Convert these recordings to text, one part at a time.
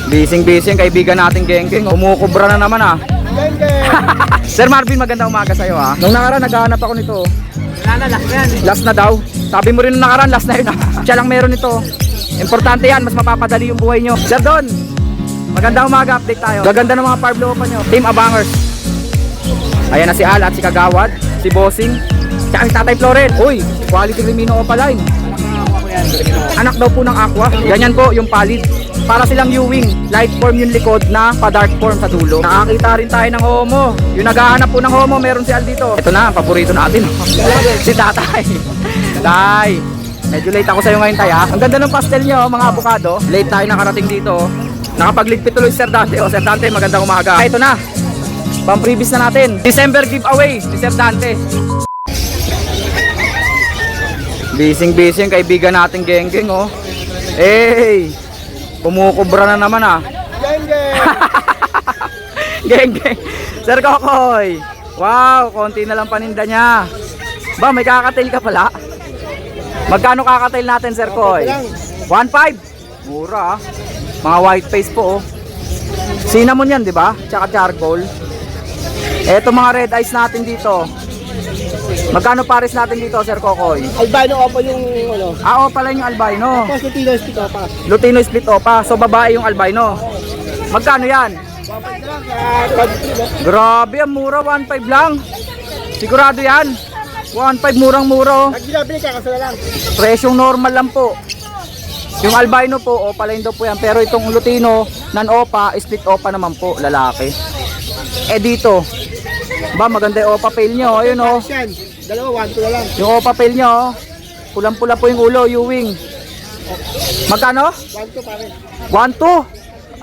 Bising-bising kaibigan nating Geng-Geng. Kumukubra na naman ah. Sir Marvin, magandang umaga sa'yo ah. Nung nakaraan naghahanap ako nito. Wala na, last na yan. Last na daw. Sabi mo rin nung nakaraan, last na yun ah. Siya lang meron nito. Importante yan, mas mapapadali yung buhay nyo. Sir Don, magandang umaga, update tayo. Gaganda ng mga Parblo pa nyo. Team Abangers. Ayan na si Al at si Kagawad, si Bossing, tsaka si Tatay Floren. Uy, quality Crimino Opaline. Anak daw po ng Aqua. Ganyan po yung palid. Para silang Ewing, light form yung likod na pa dark form sa dulo. Nakakita rin tayo ng homo. Yung naghahanap po ng homo, meron si Al dito. Ito na, ang paborito natin. Si Tatay. Tay, medyo late ako sa'yo ngayon tay ha. Ang ganda ng pastel nyo mga abukado. Late tayo nakarating dito. Nakapagligpit tuloy si Sir Dante. O Sir Dante, magandang umaga. Ito na, pang-previous na natin. December giveaway si Sir Dante. Bising-bising kaibigan natin Geng-Geng oh. Hey, kumukubra na naman ah. Geng-Geng. Sir Kokoy. Wow, konti na lang paninda niya. Ba, may kakatail ka pala. Magkano kakatail natin Sir Koy? 1.5. Mura ah. Mga white face po oh. Cinnamon yan, di ba? Tsaka charcoal. Eto mga red eyes natin dito. Magkano pares natin dito, Sir Kokoy? Albino opo yung ano. Ah, o pala yung albino. Tapos Lutino split opa. Lutino split opa. So babae yung albino. Magkano yan? Grabe, ang mura. 1.5 lang. Sigurado yan. 1.5 murang-mura. Nagbinabili ka kasi lang. Presyong normal lang po. Yung albino po, opa lang daw po yan. Pero itong Lutino, non-opa, split opa naman po, lalaki. Eh dito, ba maganda yung opa pail nyo, ayun o. Dalawa, 1-2 na lang. Yung opa pail nyo, pulang-pula po yung ulo, Ewing. Magkano? 1-2 pare. 1.2.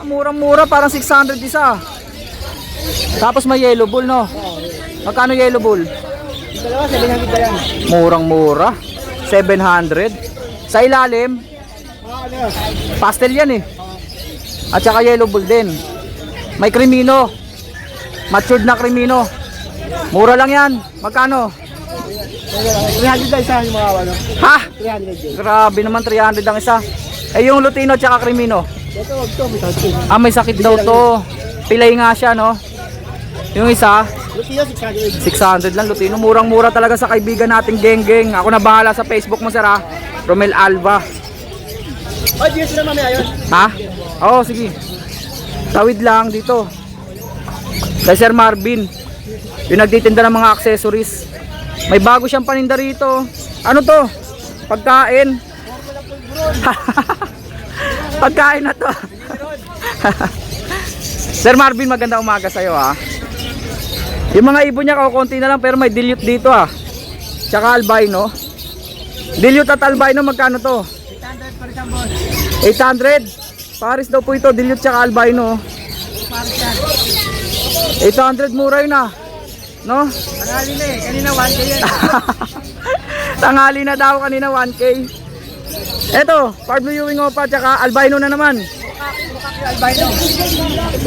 Murang-mura, parang 600 isa. Tapos may yellow bull no. Magkano yellow bull? Dalawa, 700 ba yan? Murang-mura, 700. Sa ilalim, Ano? pastel yan eh. At saka yellow bull din. May Crimino. Matured na Crimino. Mura lang yan. Magkano? 300 na isa yung mga ano. Ha? 300 din. Grabe naman, 300 ang isa. Eh yung Lutino tsaka Crimino. Ito, wag to, may sakit. Ah, may sakit daw to. Pilay nga siya no. Yung isa, Lutino, 600. 600 lang Lutino. Murang-mura talaga sa kaibigan nating Geng-Geng. Ako na bahala sa Facebook mo sir ha. Romel Alba. Oh, dito na mamaya yun. Ha? Oo, sige. Tawid lang dito. Kay Sir Marvin. Yung nagtitinda ng mga accessories. May bago siyang paninda rito. Ano to? Pagkain. Pagkain na to. Sir Marvin, maganda umaga sa'yo ha. Yung mga ibon niya kukunti na lang pero may dilute dito ha. Tsaka albino. Dilute at albino magkano to? 800 pa rin ang boss. 800. Paris daw po ito, dilute tsaka albino. Paris yan. 800 mura yun ah. No? Tangali na eh. Kanina 1K yan. Tangali na daw kanina 1K. Eto, Parblo Ewing opa tsaka albino na naman. Bukak yung albino.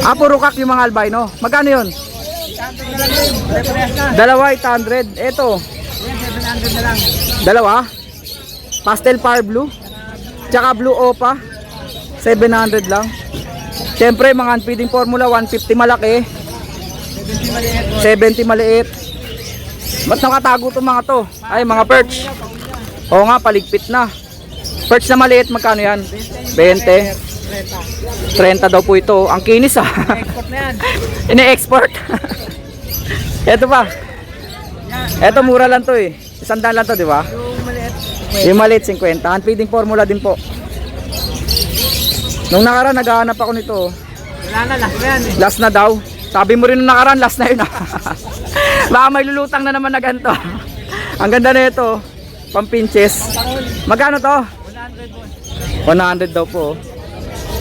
Ah, puro kak yung mga albino. Magkano yun? 800 na lang yun. Reference na. Dalawa 800. Eto, Yan, 700 na lang. dalawa. Pastel Parblo. Tsaka blue opa. 700 lang. Siyempre mga unfeeding formula 150 malaki. 70 maliit. Ba't nakatago itong mga to? Ay, mga perch. Oo nga, paligpit na. Perch na maliit, magkano yan? 20. 30 daw po ito. Ang kinis ah. Export na yan. Ini-export. Ito pa. Ito mura lang to eh. 100 lang to, di ba? Yung maliit. Yung maliit 50. Unfeeding formula din po. Nung nakaraan naghahanap ako nito. Wala na, last na yan eh. Last na daw. Sabi mo rin nung nakaraan, last na yun ah. Baka may lulutang na naman na ganito. Ang ganda na ito. Pampinches. Magkano to? 100 boss. 100 daw po.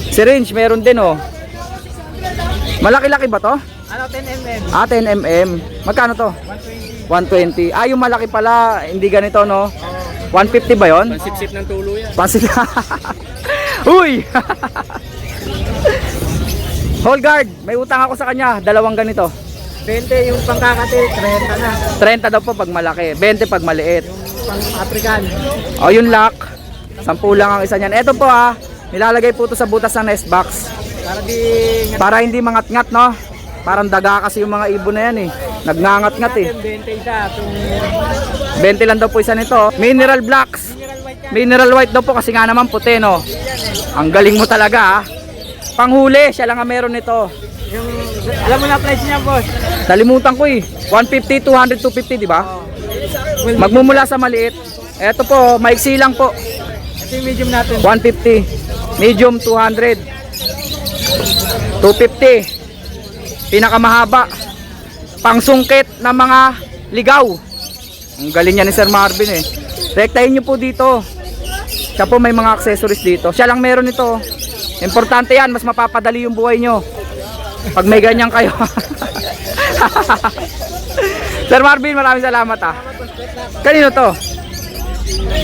Syringe, meron din oh. Malaki-laki ba to? Ano, 10mm. Ah, 10mm. Magkano to? 120. 120. Ah, yung malaki pala, hindi ganito no? 150 ba yon? Pansip-sip ng tulo yan. Pansit. Uy! Hold guard, may utang ako sa kanya, dalawang ganito. 20 yung pangkakati, 30 na. 30 daw po pag malaki, 20 pag maliit. Pang African. O yung lock, 10 lang ang isa niyan. Ito po nilalagay po ito sa butas ng nest box. Para hindi mangat-ngat, no? Parang daga kasi yung mga ibon na yan eh. Nagngangat-ngat eh. 20 isa. 20 lang daw po isa nito. Mineral blacks. Mineral white daw po kasi nga naman puti, no? Ang galing mo talaga, ha? Panghuli, siya lang ang meron nito. Yung, alam mo na price niya, boss. Nalimutan ko eh. 150, 200, 250, di ba? Magmumula sa maliit. Eto po, maiksi lang po. Ito yung medium natin. 150. Medium 200. 250. Pinakamahaba. Pangsungkit ng mga ligaw. Ang galing niya ni Sir Marvin eh. Rektahin nyo po dito. Siya po may mga accessories dito. Siya lang meron nito. Importante yan, mas mapapadali yung buhay nyo pag may ganyan kayo. Sir Marvin, maraming salamat ah. Kanino to?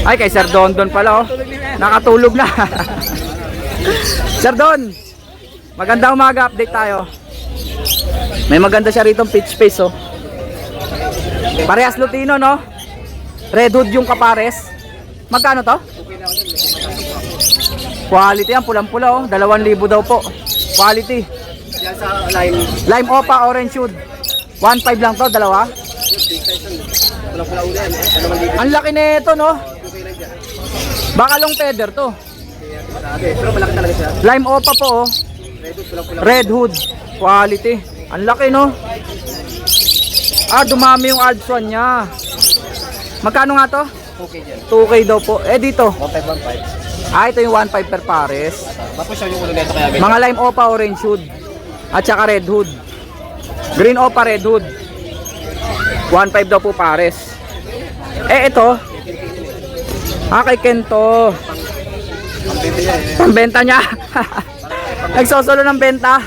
Ay, kay Sir Don pala oh. Nakatulog na. Sir Don, magandang umaga, update tayo. May maganda siya rito pitch face oh. Parehas Lutino, no? Red hood yung kapares. Magkano to? Quality yan, pulang-pula oh. 2,000 daw po. Quality. Yan sa lime. Lime Opa, orange hood. 1.5 lang to, dalawa. Pula-pula ulit. Ang laki nito, no? Baka long feather to. Pero malaki talaga siya. Lime Opa po oh. Red hood. Quality. Ang laki, no? Ah, dumami yung Alpson niya. Magkano nga to? Okay dyan. 2K daw po. Eh dito. 1.5. Ah, ito yung 1.5 per pares. Tapos siya yung ulo nito kaya Mga lime Opa, orange hood. At saka red hood. Green Opa, red hood. 1.5 daw po pares. Eh ito. Ah, kay Kento. Pambenta niya. Nagsosolo ng benta.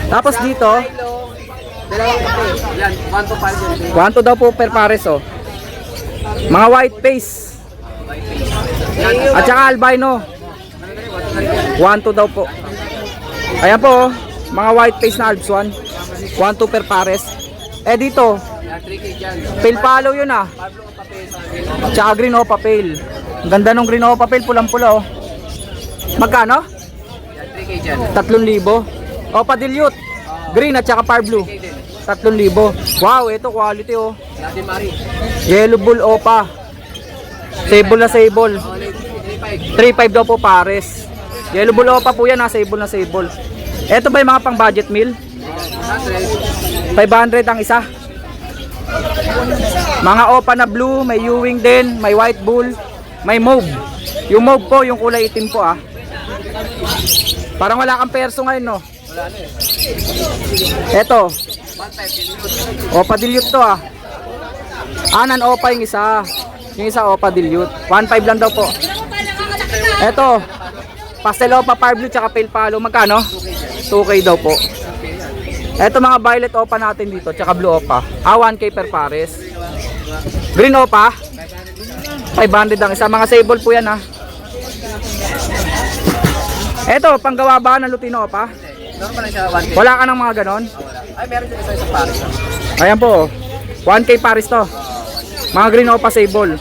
Tapos dito, Dalawang kape. Yan, 1 to 5 yan. 1 daw po per pares oh. Mga white face. At saka albino. 1 daw po. Ayan po oh. Mga white face na Alps 1. 1 per pares. Eh dito, Yan, 3K dyan. pale palo yun ah. Pablo o pape sa Tsaka green Opa pale. Ang ganda nung green Opa pale, pulang-pula oh. Magkano? Yan, 3K dyan. 3,000. Opa dilute. Green at saka par blue. 3,000. Wow, ito quality oh. Natin Mari. Yellow bull Opa. Sable na sable. 3.5 daw po pares. Yellow bull Opa po yan ha, sable na sable. Ito ba yung mga pang budget meal? 500 ang isa. Mga Opa na blue, may Ewing din, may white bull, may mauve. Yung mauve po, yung kulay itim po ah. Parang wala kang perso ngayon no. Wala na eh. Eto. Opa dilute to ah. Anan Opa yung isa. Yung isa Opa dilute. 1.5 lang daw po. Eto. Pastel Opa, par blue, tsaka pale palo. Magkano? 2K daw po. Eto mga violet Opa natin dito, tsaka blue Opa. 1K per pares. Green Opa. 500 ang isa. Mga sable po yan ha. Eto, panggawa ba ng Lutino Opa? Meron pa lang siya 1K. Wala ka ng mga ganon? Ay, meron din isa isang pares. Ayan po. 1K pares to. Mga green Opa sable.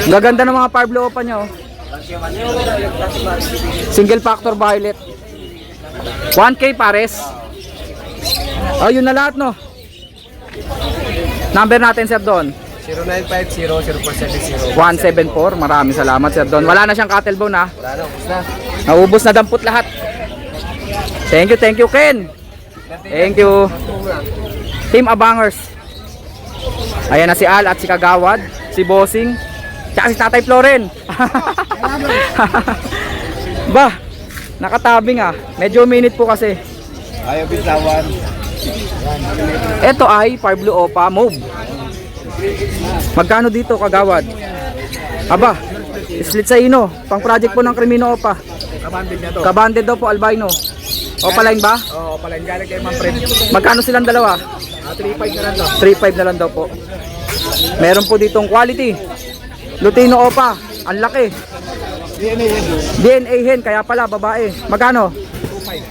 Gaganda ng mga Pablo Opa nyo. Single factor violet. 1K pares. Oh, yun na lahat no. Number natin Sir Don. 0950-0470. 174. Maraming salamat Sir Don. Wala na siyang cattle bone ha. Wala na, ubus na. Naubos na dampot lahat. Thank you Ken. Thank you. Team Abangers. Ayan na si Al at si Kagawad, si Bossing, tsaka si Tatay Floren. Bah, nakatabing ah. Medyo minute po kasi. Ayaw bitawan. Ito ay Pablo Opa mauve. Magkano dito Kagawad? Aba, slit sa ino. Pang project po ng Crimino Opa. Kabandil niya to. Kabanded daw po albino. Opa line ba? Oo, palang galing kay Manfred. Magkano silang dalawa? 3.5 na lang to. 3.5 na lang daw po. Meron po ditong quality. Lutino Opa, ang laki. DNA yan. DNA hen, kaya pala babae. Magkano?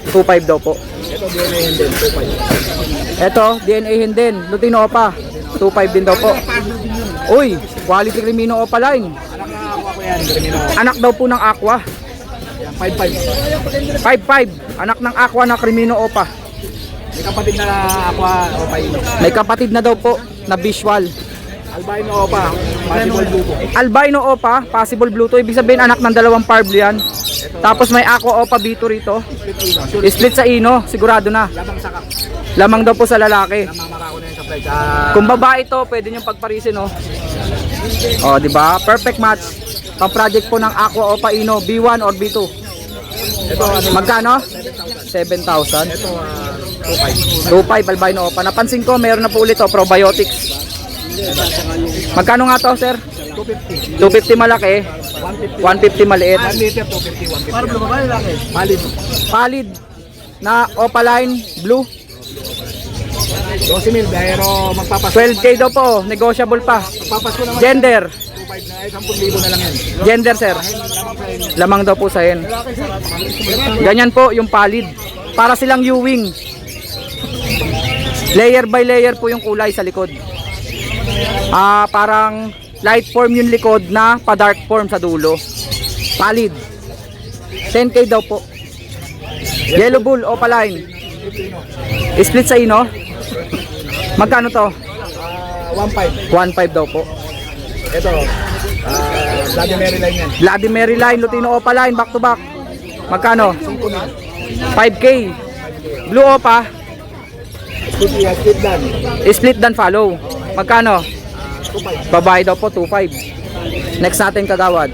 2.5 daw po. Ito DNA yan din, 2.5. Ito, DNA hen din. Lutino Opa, 2.5 din daw po. Uy, quality Crimino Opa line. Anak na ako yan, Crimino. Anak daw po ng Aqua. 5-5. 5-5. Anak ng Aqua na Crimino Opa. May kapatid na Aqua Opa Ino. May kapatid na daw po na visual. Albino Opa, possible blue po. Albino Opa, possible blue to. Ibig sabihin anak ng dalawang Parblo yan. Tapos may Aqua Opa B2 rito. Split sa Ino, sigurado na. Lamang sakap. Lamang daw po sa lalaki. Namamara ko na yung supply. Kung babae to, pwede niyong pagparisin, no? Oh, di ba? Perfect match. Pang project po ng Aqua Opa Ino, B1 or B2. Ito, Magkano? 7,000. ito, 2.5 albino Opa. Napansin ko, meron na po ulit oh, probiotics. Magkano nga to, sir? 250. 250 malaki, 150 maliit. 1 liter, 250, 150. Para blue babae laki. Valid. Palid na Opaline Blue. 12 mil, pero magpapas. 12K daw po, oh. Negotiable pa. Magpapas ko naman. Gender. 2.5 na, ay 10,000 na lang yan. Gender, sir. Lamang daw po sa hen. Ganyan po yung palid. Para silang Ewing. Layer by layer po yung kulay sa likod. Parang light form yung likod na pa dark form sa dulo. Palid. 10K daw po. Yellow Bull Opaline. Split sa Ino. Magkano to? 1.5. 1.5 daw po. Ito, Bloody Maryline yan. Bloody Maryline, Lutino Opaline, back to back. Magkano? 5K. Blue Opa, Split dan. split dan follow. Magkano? 2.5. Babae daw po, 2.5. Next natin kagawad.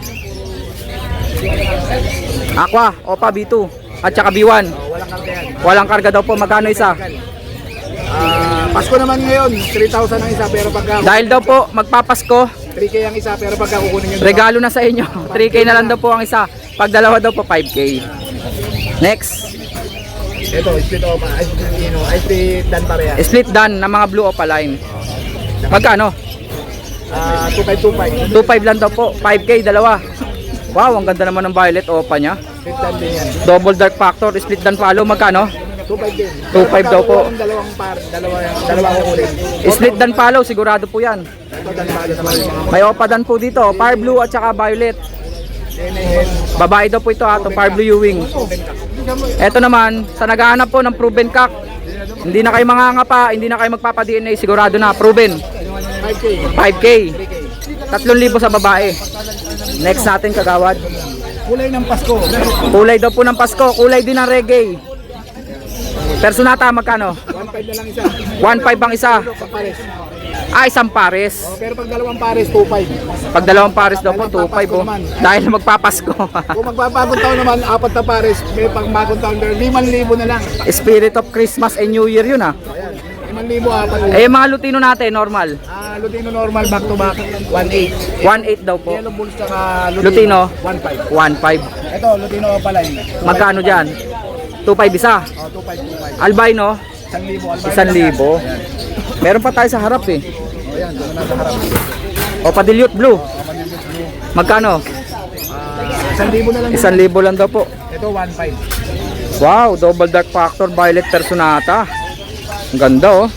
Aqua, Opa B2. At saka B1. Walang karga yan. Walang karga daw po, magkano isa? Pasko naman ngayon, 3,000 ang isa, pero pagka Dahil daw po, magpapasko, 3K ang isa, pero pagka kukunin yung regalo na sa inyo. 3K na lang daw po ang isa. Pag dalawa daw po, 5K. Next, ito, split opa, split dan pareha. split dan ng mga Blue Opaline. Magkano? 2.5. 2.5 lang daw po, 5K, dalawa. Wow, ang ganda naman ng violet Opa niya. Split dan din yan. Double dark factor, split dan follow, magkano? 2.5 din. 2.5 daw po. Dalawang par, dalawa kukunin. Split dan follow, sigurado po yan. Ito dan pala naman. May Opa dan po dito, Fire Blue at saka violet. Babae daw po ito ha, Fire Blue Ewing. Ito naman, sa naghahanap po ng proven cock, hindi na kayo mangangapa, hindi na kayo magpapa-DNA, sigurado na, proven. 5K. 5K. 3,000 sa babae. Next natin kagawad. Kulay ng Pasko. Kulay daw po ng Pasko, kulay din ng reggae. Personata magkano? 1.5 na lang isa. 1.5 ang isa. Sa pares. Isang pares. Pero pag dalawang pares, 2.5. Pag dalawang pares daw po, 2.5 oh. Dahil magpapasko. Kung magpapagong taon naman, 4 na pares, may pagmagong taon, 5,000 na lang. Spirit of Christmas and New Year yun ah. Ayan. 5,000, 4. Eh yung mga Lutino natin, normal. Lutino normal, back to back, 1.8. 1.8 daw po. Yellow Bulls tsaka Lutino? 1.5. 1.5. Ito, Lutino Opaline. Magkano dyan? 2.5 isa. 2.5. Albino? 1,000. 1,000. Meron pa tayo sa harap eh. Ayan, doon na sa harap. O Dilute Blue. Magkano? 1,000 na lang. 1,000 lang daw po. Ito, 1.5. Wow, double dark factor violet personata. Ang ganda oh.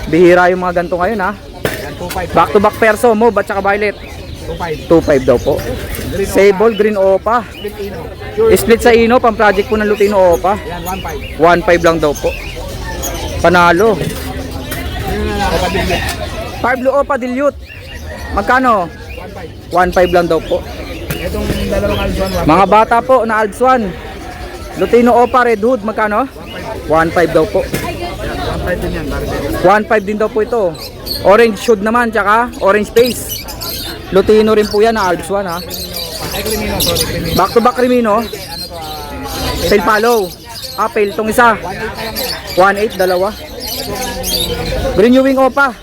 Bihira yung mga ganito ngayon ha. Ayan, 2.5. Back to back perso, mauve at saka violet. 2.5. 2.5 daw po. Sable green Opa. Lutino. Split sa Ino, pang project po ng Lutino Opa. Ayan, 1.5. 1.5 lang daw po. Panalo. Yun na lang, Opaline. Parblo Opa Dilute. Magkano? 1.5. 1.5 lang daw po. Itong dalawang Aljon, 1.5. Mga bata po na Alpswan. Lutino Opa Red Hood, magkano? 1.5 daw po. 1.5 din yan, pare. 1.5 din daw po ito. Orange shoot naman, tsaka orange face. Lutino rin po yan na Alpswan ha. Ay, Crimino, sorry, Crimino. Back to back Crimino. Pale follow. Pale tong isa. 1.8 dalawa. Green Ewing Opa.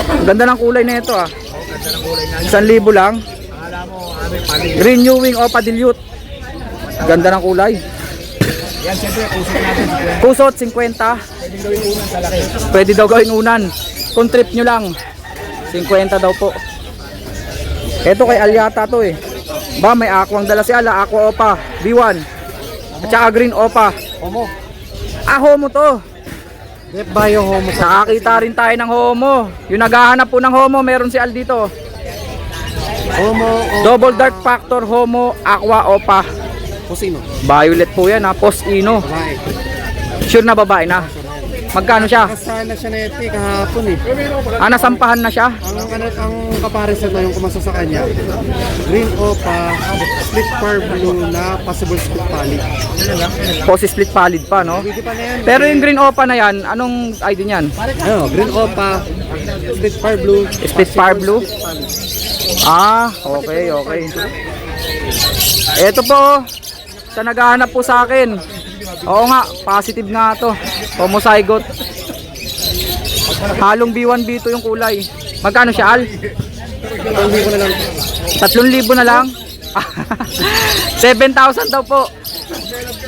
Ang ganda ng kulay na ito ah. Ganda ng kulay na. 1,000 lang. Akala mo, pali. Green Ewing Opa Dilute. Ganda ng kulay. Yan, siyempre, kusok natin. Kusot 50. Pwedeng gawin unan sa laki. Pwede daw gawin unan. Kung trip nyo lang. 50 daw po. Ito kay Alyata to eh. Ba may aquang dala si Ala. Aqua Opa. B1. At saka Green Opa. Homo. Homo to. Dep Bayo Homo. Nakakita rin tayo ng homo. Yung naghahanap po ng homo, meron si Al dito. Homo. Double dark factor homo aqua opa. Pusino. Violet po yan ha, Post-ino. Babae. Sure na babae na. Magkano siya? Kasana siya na ito kahapon eh. Nasampahan na siya? Ang kapares na yung kumasa sa kanya. Green Opa, split par blue na possible split pali. Post split pallid pa, no? Pwede pa na yan. Pero yung green opa na yan, anong ID niyan? Ano, Green Opa, split par blue. Split par blue? Okay, okay. Ito po, sa naghahanap po sa akin. Oo nga, positive nga to. Homozygote. Halong B1, B2 yung kulay. Magkano siya, Al? 3,000 na lang. 3,000 na lang? 7,000 daw po.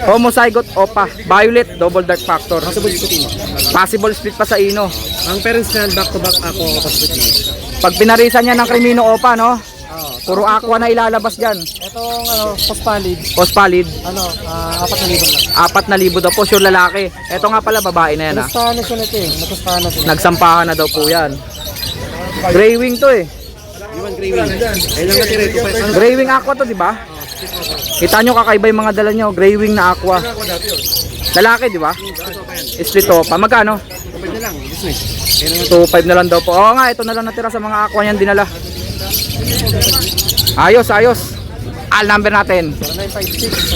Homozygote Opa. Violet, double dark factor. Possible split. Possible split pa sa ino. Ang parents niyan, back to back ako split. Pag pinarisan niya ng Crimino Opa, no? Puro aqua na ilalabas dyan. Itong post palid, Post pallid, 4,000 lang. 4,000 daw po, sure lalaki. Ito nga pala, babae na yan ha. Nakustahan na siya nito eh. Nakustahan na siya. Nagsampahan na daw po yan. Gray wing to eh. Iwan Gravy. Ayun lang natira ito. Gray wing aqua to, di ba? Kita nyo kakaiba yung mga dala nyo. Gray wing na aqua. Lalaki, di ba? Split Opa. Magkano? Kapag na lang. Business. 2,500 na lang daw po. Oo nga, ito na lang natira sa mga aqua niyan dinala. Ayos, ayos. Al number natin.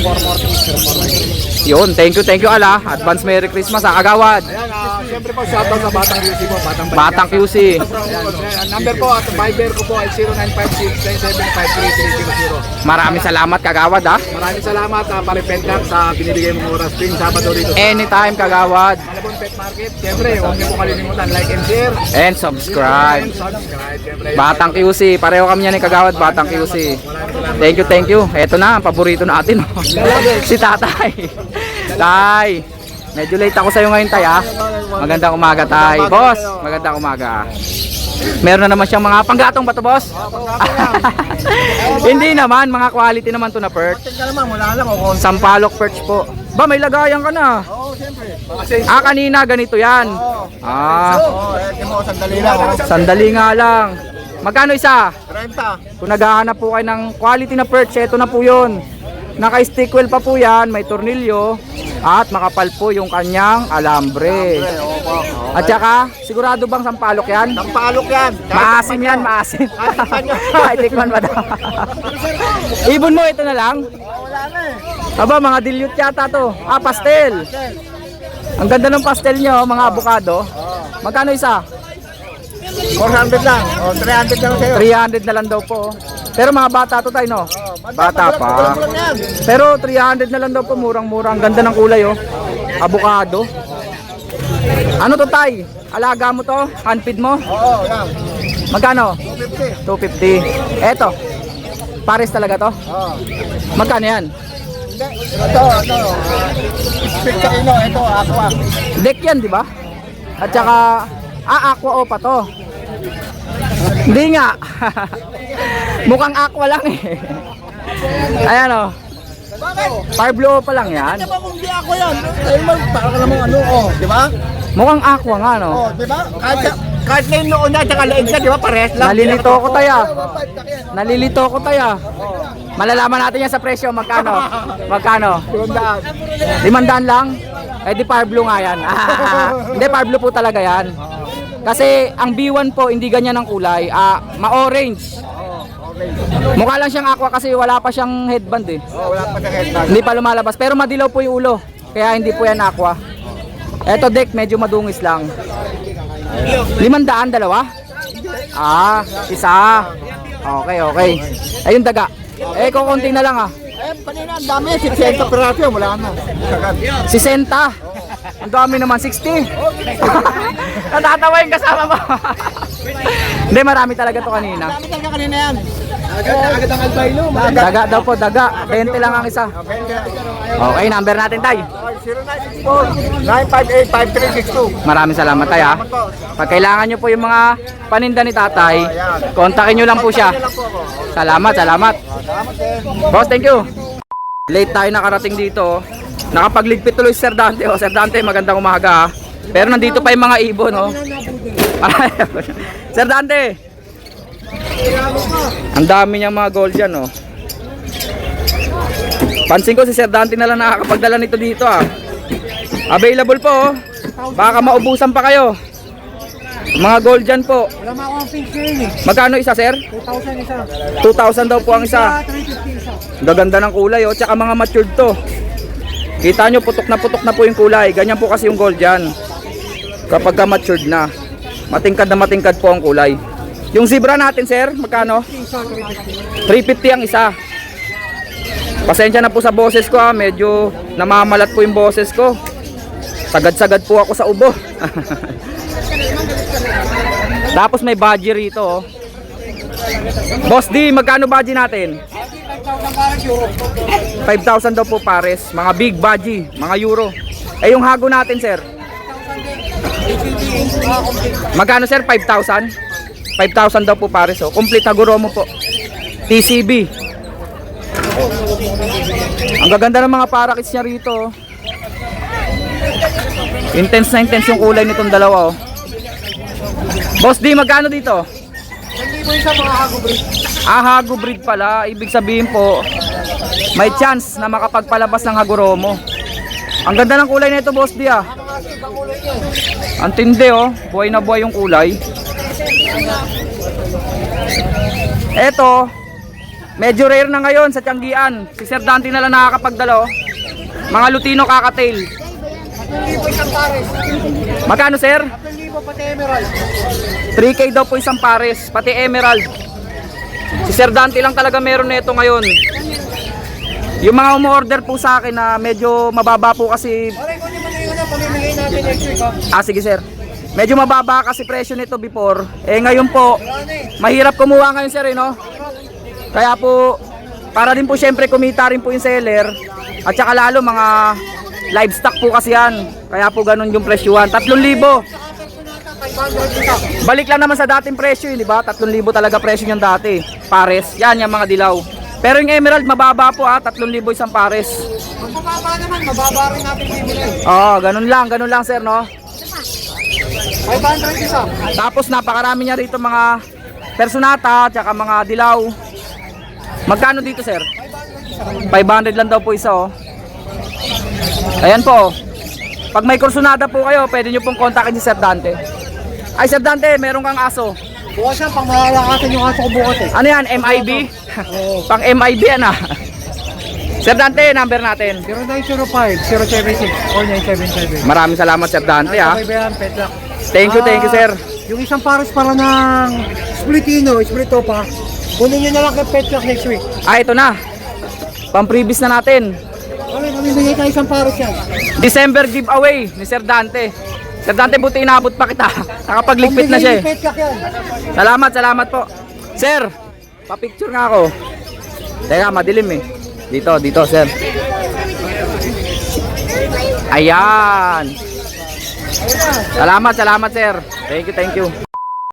0956-446-049. Yun, thank you Ala. Advance Merry Christmas ha, Kagawad. Ayan, siyempre po, shoutout sa Batang QC po. Batang QC. Ayan, number po at Viber ko po ay 0956-975-3300. Maraming salamat Kagawad ha. Maraming salamat Paripet lang sa binibigay mong oras tuwing Sabado dito sa Anytime Kagawad. Malabon Pet Market. Siyempre, huwag niyo po kalilimutan like and share. And subscribe. And subscribe. Siyempre, Batang QC. Pareho kami yan ni Kagawad. Batang QC. Thank you, thank you. Ito na, ang paborito natin. Oh. Si Tatay. Tay. Medyo late ako sa'yo ngayon, Tay, ha? Magandang umaga, Tay. Boss, magandang umaga. Meron na naman siyang mga panggatong ba to, boss? Hindi naman, mga quality naman to na perch. Sampalok perch po. Ba, may lagayan ka na. Kanina, ganito yan. sandali lang. Sandali nga lang. Magkano isa? 30. Kung naghahanap po kayo ng quality na perch, ito na po yun. Naka-stick well pa po yan, may tornilyo, at makapal po yung kanyang alambre. At saka, sigurado bang sampalok yan? Sampalok yan. Maasim yan, maasim. Kahit tikman ba daw? Ibon mo, ito na lang? Aba, mga dilute yata to. Pastel. Ang ganda ng pastel nyo, mga avocado. Magkano isa? 400 lang. O, 300 lang sa'yo. 300 na lang daw po. Pero mga bata to tayo, no? Bata pa. Pero 300 na lang daw po, murang-murang. Ganda ng kulay, oh. Avocado. Ano to, tay? Alaga mo to? Handfeed mo? Oo, yan. Magkano? 250. 250. Eto. Pares talaga to? Oo. Magkano yan? Ito. Speak sa ino. Ito, aqua. Deck yan, di ba? At saka, aqua opa to. Hindi nga. Mukhang aqua lang eh. Ayan o. Parblo pa lang yan. Di ba kung di ako yan? Dahil para ka namang ano, di ba? Mukhang aqua nga no. Di ba? Kahit na yung noon na, tsaka laig na, di ba? Pares lang. Nalilito ko taya. Nalilito ko taya. Malalaman natin yan sa presyo. Magkano? Magkano? 500 lang? Eh di parblo nga yan. Hindi, parblo po talaga yan. Kasi ang B1 po, hindi ganyan ang kulay. Ma-orange. Mukha lang siyang aqua kasi wala pa siyang headband eh. Wala pa sa headband. Hindi pa lumalabas. Pero madilaw po yung ulo. Kaya hindi po yan aqua. Eto deck, medyo madungis lang. 500, dalawa? Isa. Okay, okay. Ayun daga. Kukunting na lang ah. Kanina ang dami, 60 piraso, wala na. 60. Ang dami naman, 60. Natatawa yung kasama mo. Hindi, marami talaga to kanina. Dami talaga kanina yan. Agad ang albino. Daga daw po, daga. 20 lang ang isa. Okay, number natin tay. 0958-5362. Maraming salamat tay ha. Pag kailangan nyo po yung mga paninda ni tatay, kontakin nyo lang po siya. Salamat, salamat. Boss, thank you. Late tayo nakarating dito. Nakapagligpit tuloy si Sir Dante. Sir Dante, magandang umaga ha. Pero nandito pa yung mga ibon Sir Dante, ang dami niyang mga gold dyan Pansin ko si Sir Dante na lang nakakapagdala nito dito ah. Available po oh. Baka maubusan pa kayo. Mga gold dyan po. Wala mga akong pink yun eh. Magkano isa sir? 2,000 isa. 2,000 daw po ang isa. 350 isa. Gaganda ng kulay oh. Tsaka mga matured to. Kita nyo putok na po yung kulay. Ganyan po kasi yung gold dyan. Kapag ka matured na. Matingkad na matingkad po ang kulay. Yung zebra natin sir, magkano? 350 ang isa. Pasensya na po sa boses ko ha. Medyo namamalat po yung boses ko. Sagad-sagad po ako sa ubo. Tapos may badge rito oh. Boss D, magkano badge natin? 5,000 daw po pares. Mga big badge, mga euro. Eh yung hago natin sir? Magkano sir? 5,000? 5,000 daw po pares oh. Complete Hagoromo po. TCB. Ang gaganda ng mga parakits niya rito oh. Intense na intense yung kulay nitong dalawa oh. Boss D, magkano dito? 1,000 isa mga hago breed. Ah, hago breed pala. Ibig sabihin po, may chance na makapagpalabas ng Hagoromo. Ang ganda ng kulay nito, Boss D ah. Ang tindi oh. Buhay na buhay yung kulay. Eto, medyo rare na ngayon sa Tianggian. Si Sir Dante na lang nakakapagdala oh. Mga Lutino Kakatail. 1,000 isang pares. Magkano sir? 1,000 pati emerald. 3K daw po isang pares, pati emerald. Si Sir Dante lang talaga meron nito ngayon. Yung mga umu-order po sa akin na medyo mababa po kasi... Pare, kung naman yun na, pamimigay natin next week ha. Sige sir. Medyo mababa kasi presyo nito before. Eh ngayon po, mahirap kumuha ngayon sir eh no? Kaya po, para din po syempre kumita rin po yung seller. At saka lalo mga livestock po kasi yan. Kaya po ganun yung presyuhan. 3,000. Balik lang naman sa dating presyo yun, di ba? 3,000 talaga presyo niyan dati. Pares. Yan yung mga dilaw. Pero yung emerald mababa po 3,000 isang pares. Kung mababa naman, mababa rin natin bibili. Oo, ganun lang sir no. 500 isa. Tapos napakarami niya rito mga personata, tsaka mga dilaw. Magkano dito sir? 500 lang daw po isa oh. Ayan po. Pag may kursunada po kayo, pwede nyo pong kontakin si Sir Dante. Ay Sir Dante, meron kang aso. Bukas yan, pang malalakasan yung aso ko bukas eh. Ano yan? MIB? Pang MIB yan ah. Sir Dante, number natin. 0905-076-4977. Maraming salamat Sir Dante ah. Kaibayan, petlock. Thank you sir. Yung isang pares para ng Splitino, Splito pa. Kunin nyo na lang kay petlock next week. Ah, ito na. Pang-previous na natin. Kami bigay tayo isang pares yan. December giveaway ni Sir Dante. Sir Dante, buti inabot pa kita. Nakapagligpit na siya eh. Petlock yan. Salamat po. Sir, pa-picture nga ako. Teka, madilim eh. Dito, sir. Ayan. Salamat, sir. Thank you.